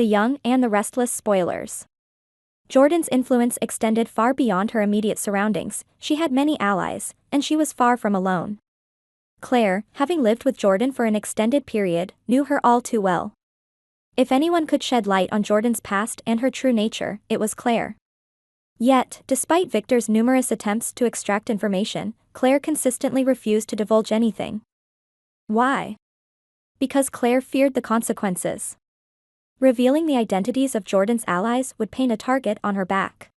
the young, and the restless spoilers. Jordan's influence extended far beyond her immediate surroundings. She had many allies, and she was far from alone. Claire, having lived with Jordan for an extended period, knew her all too well. If anyone could shed light on Jordan's past and her true nature, it was Claire. Yet, despite Victor's numerous attempts to extract information, Claire consistently refused to divulge anything. Why? Because Claire feared the consequences. Revealing the identities of Jordan's allies would paint a target on her back.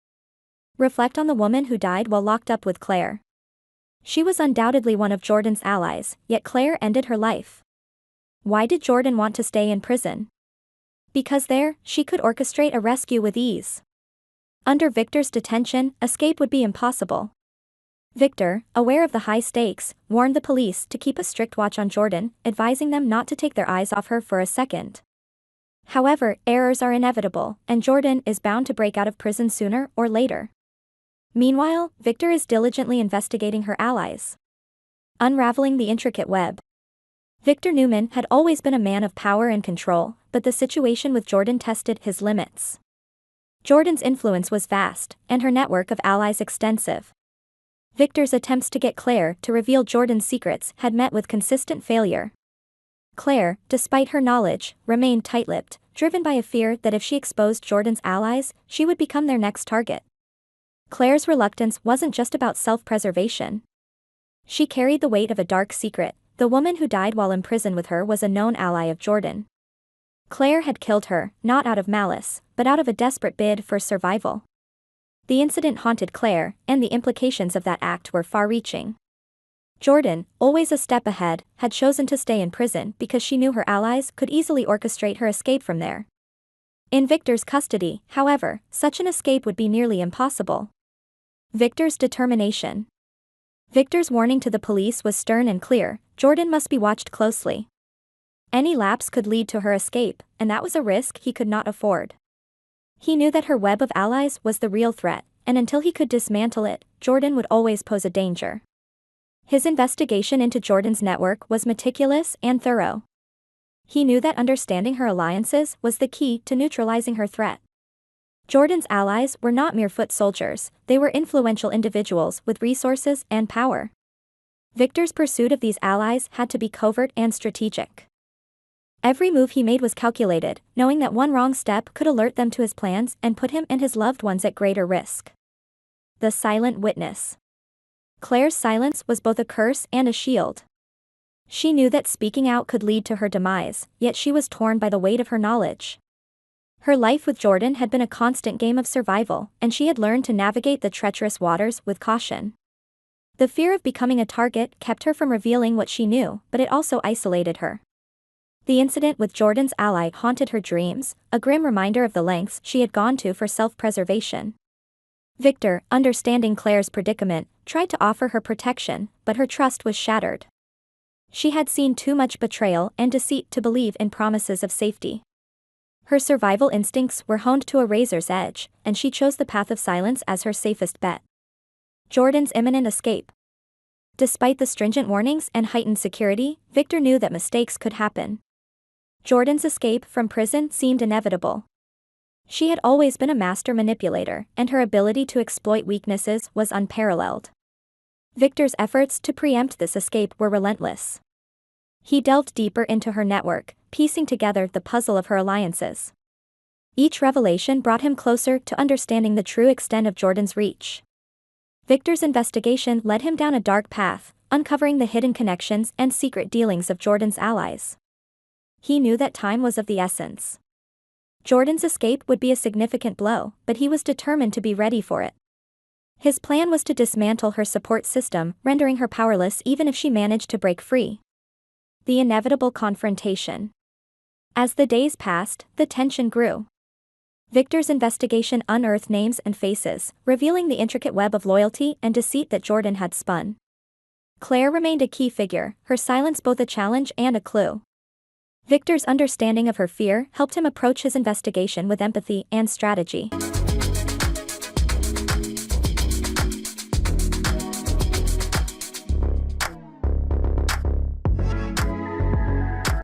Reflect on the woman who died while locked up with Claire. She was undoubtedly one of Jordan's allies, yet Claire ended her life. Why did Jordan want to stay in prison? Because there, she could orchestrate a rescue with ease. Under Victor's detention, escape would be impossible. Victor, aware of the high stakes, warned the police to keep a strict watch on Jordan, advising them not to take their eyes off her for a second. However, errors are inevitable, and Jordan is bound to break out of prison sooner or later. Meanwhile, Victor is diligently investigating her allies. Unraveling the intricate web. Victor Newman had always been a man of power and control, but the situation with Jordan tested his limits. Jordan's influence was vast, and her network of allies extensive. Victor's attempts to get Claire to reveal Jordan's secrets had met with consistent failure. Claire, despite her knowledge, remained tight-lipped, driven by a fear that if she exposed Jordan's allies, she would become their next target. Claire's reluctance wasn't just about self-preservation. She carried the weight of a dark secret. The woman who died while in prison with her was a known ally of Jordan. Claire had killed her, not out of malice, but out of a desperate bid for survival. The incident haunted Claire, and the implications of that act were far-reaching. Jordan, always a step ahead, had chosen to stay in prison because she knew her allies could easily orchestrate her escape from there. In Victor's custody, however, such an escape would be nearly impossible. Victor's determination. Victor's warning to the police was stern and clear: Jordan must be watched closely. Any lapse could lead to her escape, and that was a risk he could not afford. He knew that her web of allies was the real threat, and until he could dismantle it, Jordan would always pose a danger. His investigation into Jordan's network was meticulous and thorough. He knew that understanding her alliances was the key to neutralizing her threat. Jordan's allies were not mere foot soldiers, they were influential individuals with resources and power. Victor's pursuit of these allies had to be covert and strategic. Every move he made was calculated, knowing that one wrong step could alert them to his plans and put him and his loved ones at greater risk. The silent witness. Claire's silence was both a curse and a shield. She knew that speaking out could lead to her demise, yet she was torn by the weight of her knowledge. Her life with Jordan had been a constant game of survival, and she had learned to navigate the treacherous waters with caution. The fear of becoming a target kept her from revealing what she knew, but it also isolated her. The incident with Jordan's ally haunted her dreams, a grim reminder of the lengths she had gone to for self-preservation. Victor, understanding Claire's predicament, tried to offer her protection, but her trust was shattered. She had seen too much betrayal and deceit to believe in promises of safety. Her survival instincts were honed to a razor's edge, and she chose the path of silence as her safest bet. Jordan's imminent escape. Despite the stringent warnings and heightened security, Victor knew that mistakes could happen. Jordan's escape from prison seemed inevitable. She had always been a master manipulator, and her ability to exploit weaknesses was unparalleled. Victor's efforts to preempt this escape were relentless. He delved deeper into her network, piecing together the puzzle of her alliances. Each revelation brought him closer to understanding the true extent of Jordan's reach. Victor's investigation led him down a dark path, uncovering the hidden connections and secret dealings of Jordan's allies. He knew that time was of the essence. Jordan's escape would be a significant blow, but he was determined to be ready for it. His plan was to dismantle her support system, rendering her powerless even if she managed to break free. The inevitable confrontation. As the days passed, the tension grew. Victor's investigation unearthed names and faces, revealing the intricate web of loyalty and deceit that Jordan had spun. Claire remained a key figure, her silence both a challenge and a clue. Victor's understanding of her fear helped him approach his investigation with empathy and strategy.